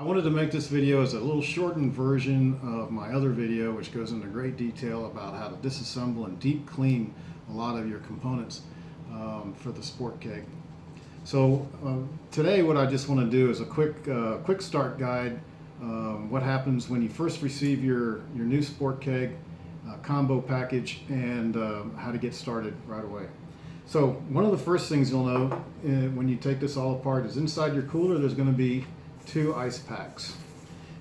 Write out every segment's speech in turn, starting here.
I wanted to make this video as a little shortened version of my other video, which goes into great detail about how to disassemble and deep clean a lot of your components for the SportKeg. So today what I just want to do is a quick start guide. What happens when you first receive your new SportKeg combo package, and how to get started right away. So one of the first things you'll know when you take this all apart is inside your cooler there's going to be 2 ice packs.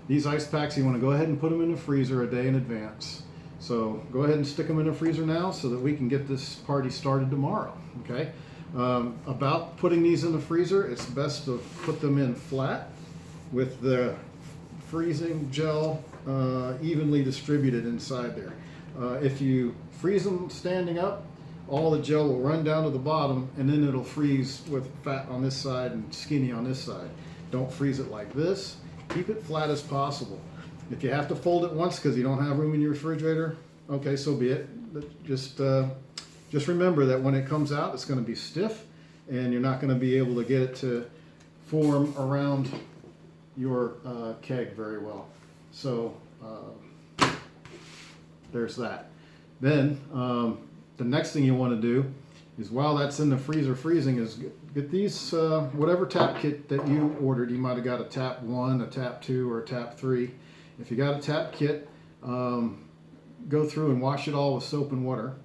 These ice packs, you want to go ahead and put them in the freezer a day in advance. So go ahead and stick them in the freezer now so that we can get this party started tomorrow. Okay. About putting these in the freezer, it's best to put them in flat with the freezing gel evenly distributed inside there. If you freeze them standing up, all the gel will run down to the bottom, and then it'll freeze with fat on this side and skinny on this side. Don't freeze it like this. Keep it flat as possible. If you have to fold it once because you don't have room in your refrigerator, okay, so be it. But just remember that when it comes out, it's going to be stiff, and you're not going to be able to get it to form around your keg very well. So there's that. Then the next thing you want to do is, while that's in the freezer freezing, is get these whatever tap kit that you ordered. You might have got a tap 1, a tap 2, or a tap 3. If you got a tap kit, go through and wash it all with soap and water.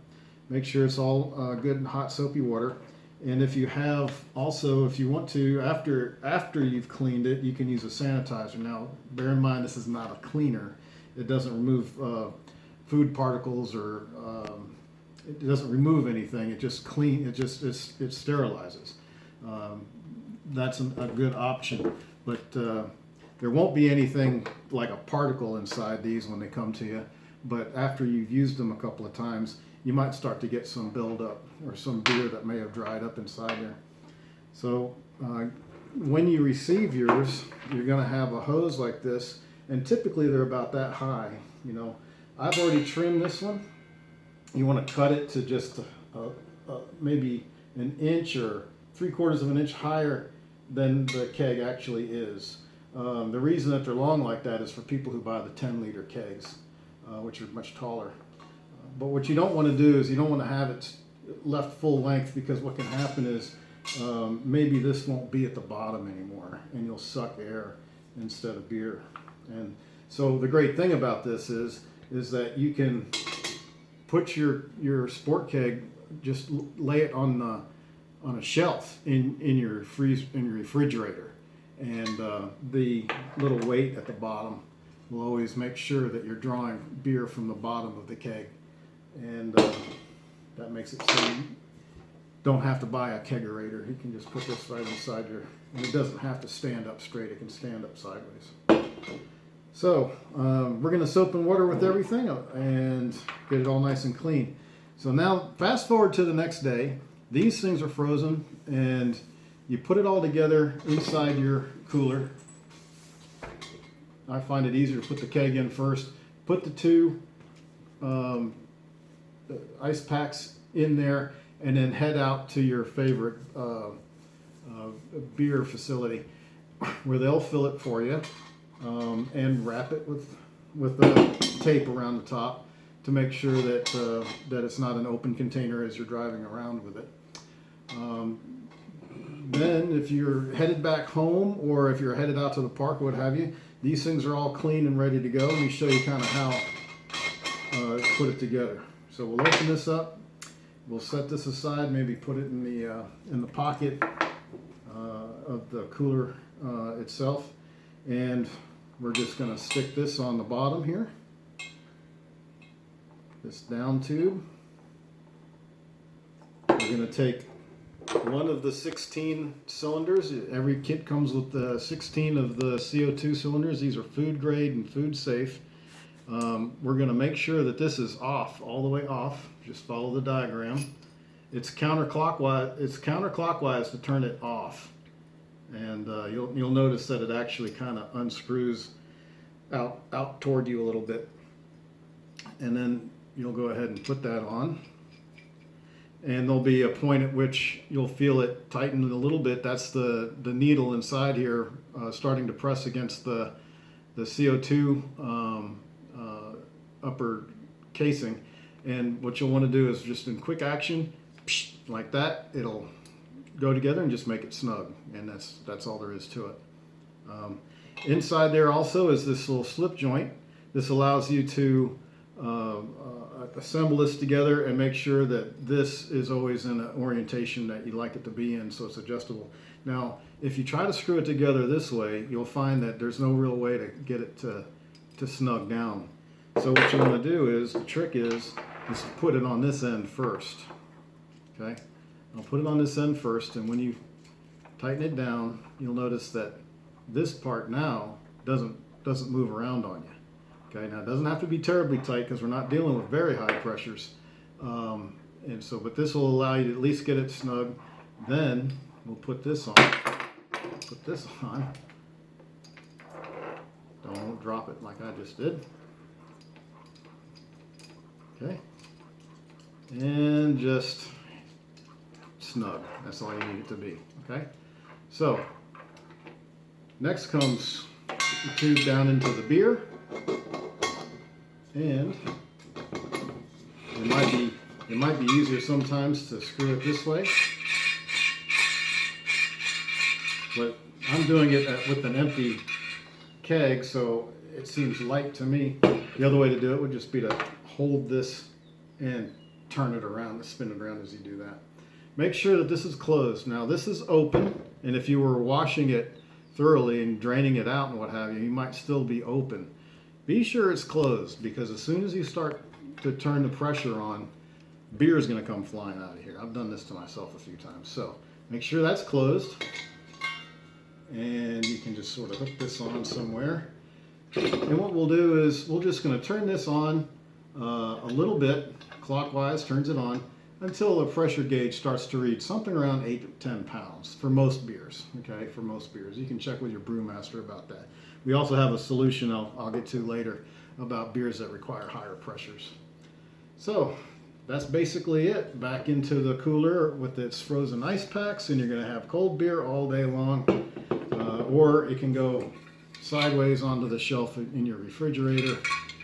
Make sure it's all good and hot soapy water. And if you have also, if you want to, after you've cleaned it, you can use a sanitizer. Now, bear in mind, this is not a cleaner. It doesn't remove food particles, or it doesn't remove anything. It just it sterilizes. That's a good option, but there won't be anything like a particle inside these when they come to you. But after you've used them a couple of times, you might start to get some buildup or some beer that may have dried up inside there. So when you receive yours, you're going to have a hose like this, and typically they're about that high. You know, I've already trimmed this one. You want to cut it to just maybe an inch or 3/4 of an inch higher than the keg actually is. The reason that they're long like that is for people who buy the 10-liter kegs, which are much taller. But what you don't want to do is you don't want to have it left full length, because what can happen is maybe this won't be at the bottom anymore, and you'll suck air instead of beer. And so the great thing about this is that you can put your SportKeg, just lay it on a shelf in your refrigerator, and the little weight at the bottom will always make sure that you're drawing beer from the bottom of the keg, and that makes it so you don't have to buy a kegerator. You can just put this right inside and it doesn't have to stand up straight. It can stand up sideways. So we're going to soap and water with everything and get it all nice and clean. So now fast forward to the next day. These things are frozen, and you put it all together inside your cooler. I find it easier to put the keg in first. Put the 2 ice packs in there, and then head out to your favorite beer facility where they'll fill it for you. And wrap it with tape around the top to make sure that it's not an open container as you're driving around with it. Then if you're headed back home, or if you're headed out to the park, what have you, these things are all clean and ready to go. Let me show you kind of how to put it together. So we'll open this up. We'll set this aside, maybe put it in the pocket of the cooler itself. And we're just going to stick this on the bottom here, this down tube. We're going to take one of the 16 cylinders. Every kit comes with 16 of the CO2 cylinders. These are food grade and food safe. We're going to make sure that this is off, all the way off. Just follow the diagram. It's counterclockwise. It's counterclockwise to turn it off. And you'll notice that it actually kind of unscrews out toward you a little bit. And then you'll go ahead and put that on. and there'll be a point at which you'll feel it tighten a little bit. That's the needle inside here starting to press against the CO2 upper casing. And what you'll want to do is just in quick action, like that, it'll go together and just make it snug. And that's all there is to it. Inside there also is this little slip joint. This allows you to assemble this together and make sure that this is always in an orientation that you like it to be in, so it's adjustable. Now, if you try to screw it together this way, you'll find that there's no real way to get it to snug down. So what you want to do is, the trick is put it on this end first. Okay, I'll put it on this end first, and when you tighten it down, you'll notice that this part now doesn't move around on you. Okay, now it doesn't have to be terribly tight because we're not dealing with very high pressures. But this will allow you to at least get it snug. Then we'll put this on. Put this on. Don't drop it like I just did. Okay. And just snug. That's all you need it to be. Okay. So next comes the tube down into the beer. And it might be easier sometimes to screw it this way, but I'm doing it with an empty keg, so it seems light to me. The other way to do it would just be to hold this and turn it around, spin it around as you do that. Make sure that this is closed. Now this is open, and if you were washing it thoroughly and draining it out and what have you, you might still be open. Be sure it's closed, because as soon as you start to turn the pressure on, beer is going to come flying out of here. I've done this to myself a few times. So make sure that's closed, and you can just sort of hook this on somewhere. And what we'll do is we're just going to turn this on a little bit clockwise, turns it on until the pressure gauge starts to read something around 8 to 10 pounds for most beers. Okay, for most beers. You can check with your brewmaster about that. We also have a solution I'll get to later about beers that require higher pressures. So that's basically it. Back into the cooler with its frozen ice packs, and you're going to have cold beer all day long. Or it can go sideways onto the shelf in your refrigerator,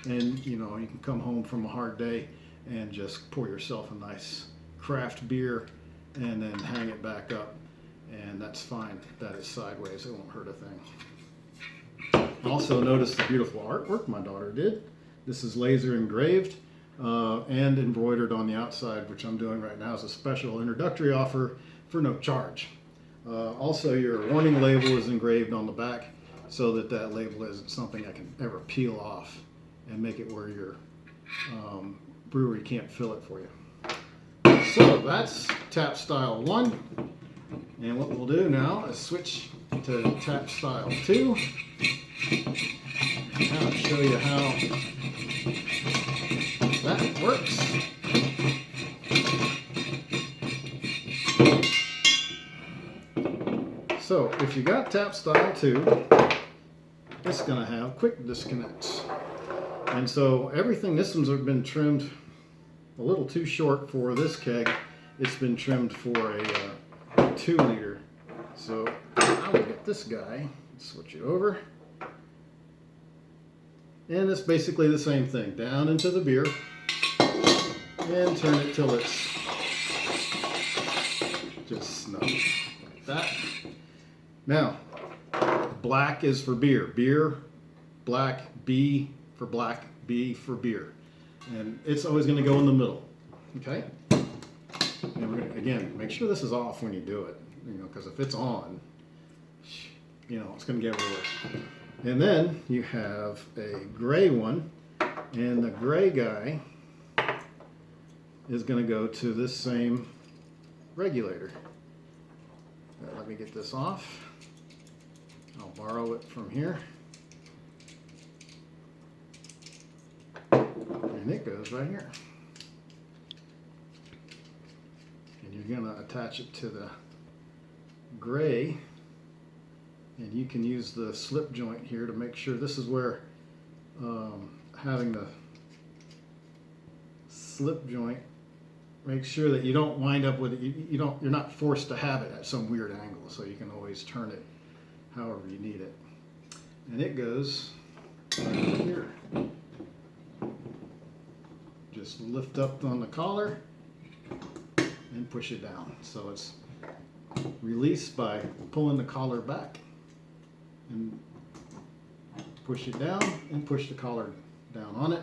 and you can come home from a hard day and just pour yourself a nice craft beer and then hang it back up, and that's fine. That is sideways. It won't hurt a thing. Also notice the beautiful artwork my daughter did. This is laser engraved and embroidered on the outside, which I'm doing right now as a special introductory offer for no charge. Also, your warning label is engraved on the back so that label isn't something I can ever peel off and make it where your brewery can't fill it for you. So that's tap style 1. And what we'll do now is switch to tap style 2. I'll show you how that works. So if you got tap style 2, it's going to have quick disconnects. And so everything, this one's been trimmed a little too short for this keg. It's been trimmed for a 2 liter. So I will get this guy, switch it over. And it's basically the same thing. Down into the beer and turn it till it's just snug like that. Now, black is for beer. Beer, black, B for black, B for beer. And it's always going to go in the middle. Okay? And we're going to, again, make sure this is off when you do it. Because if it's on, it's going to get worse. And then you have a gray one, and the gray guy is going to go to this same regulator. Let me get this off. I'll borrow it from here. And it goes right here. And you're going to attach it to the gray. And you can use the slip joint here to make sure. This is where having the slip joint make sure that you don't wind up with it. You're not forced to have it at some weird angle, so you can always turn it however you need it. And it goes right here. Just lift up on the collar and push it down. So it's released by pulling the collar back and push it down and push the collar down on it.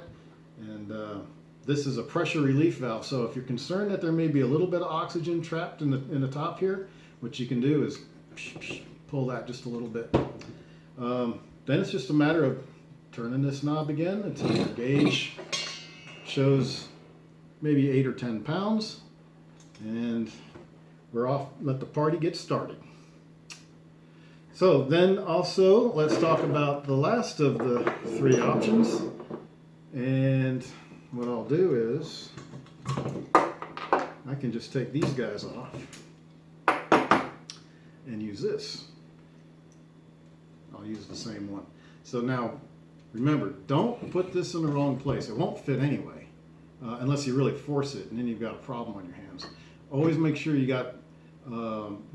And this is a pressure relief valve, so if you're concerned that there may be a little bit of oxygen trapped in the top here, what you can do is pull that just a little bit. Then it's just a matter of turning this knob again until your gauge shows maybe 8 or 10 pounds, and we're off. Let the party get started. So then also let's talk about the last of the 3 options. And what I'll do is I can just take these guys off and use this. I'll use the same one. So now remember, don't put this in the wrong place. It won't fit anyway, unless you really force it, and then you've got a problem on your hands. Always make sure you got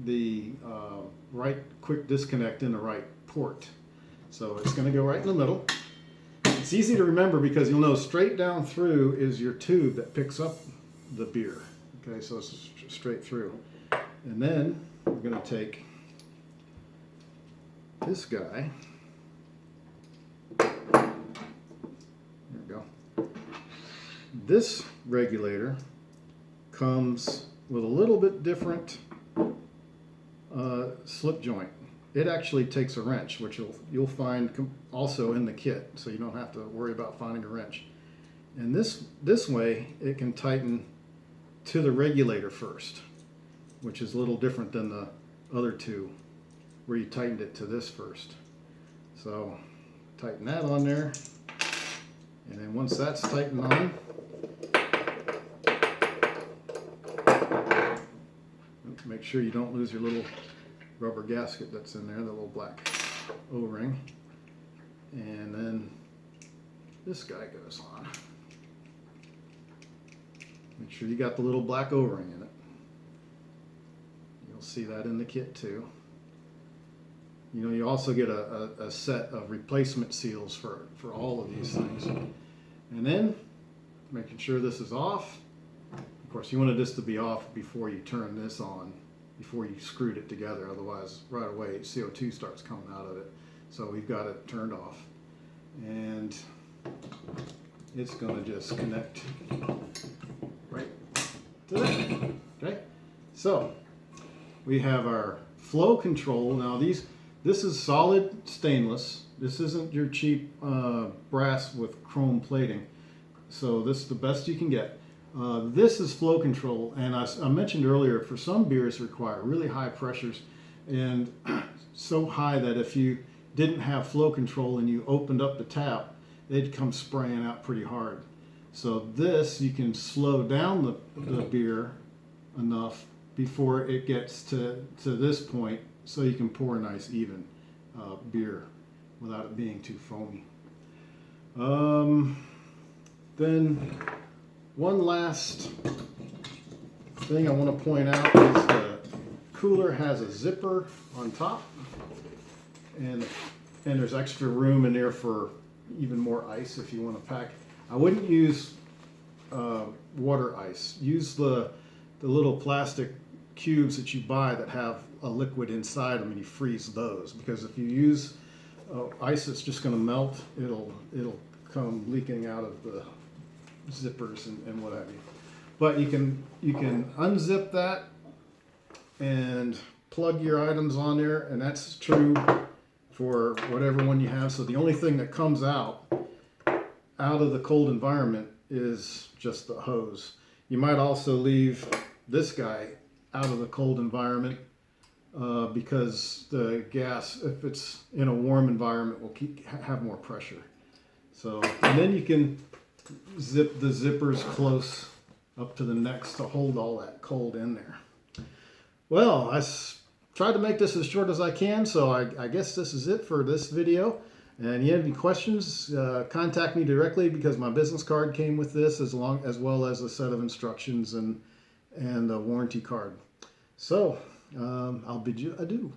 the right quick disconnect in the right port. So it's going to go right in the middle. It's easy to remember because you'll know straight down through is your tube that picks up the beer. Okay, so it's straight through. And then we're going to take this guy. There we go. This regulator comes with a little bit different slip joint. It actually takes a wrench, which you'll find also in the kit, so you don't have to worry about finding a wrench. And this way, it can tighten to the regulator first, which is a little different than the other two, where you tightened it to this first. So tighten that on there, and then once that's tightened on, make sure you don't lose your little rubber gasket that's in there, the little black O-ring. And then this guy goes on. Make sure you got the little black O-ring in it. You'll see that in the kit too. You know, you also get a set of replacement seals for all of these things. And then making sure this is off. Of course, you wanted this to be off before you turn this on, before you screwed it together. Otherwise, right away, CO2 starts coming out of it. So we've got it turned off. And it's going to just connect right to that. Okay? So we have our flow control. Now this is solid stainless. This isn't your cheap brass with chrome plating. So this is the best you can get. This is flow control, and I mentioned earlier, for some beers require really high pressures, and so high that if you didn't have flow control and you opened up the tap, they'd come spraying out pretty hard. So this, you can slow down the beer enough before it gets to this point, so you can pour a nice even beer without it being too foamy. Then one last thing I want to point out is the cooler has a zipper on top, and there's extra room in there for even more ice if you want to pack. I wouldn't use water ice. Use the little plastic cubes that you buy that have a liquid inside them, and you freeze those, because if you use ice that's just going to melt, it'll come leaking out of the zippers and what have you. But you can unzip that and plug your items on there, and that's true for whatever one you have. So the only thing that comes out of the cold environment is just the hose. You might also leave this guy out of the cold environment because the gas, if it's in a warm environment, will have more pressure. So, and then you can zip the zippers close up to the necks to hold all that cold in there. Well, I tried to make this as short as I can, so I guess this is it for this video. And you have any questions, contact me directly, because my business card came with this, as well as a set of instructions and and a warranty card. So I'll bid you adieu.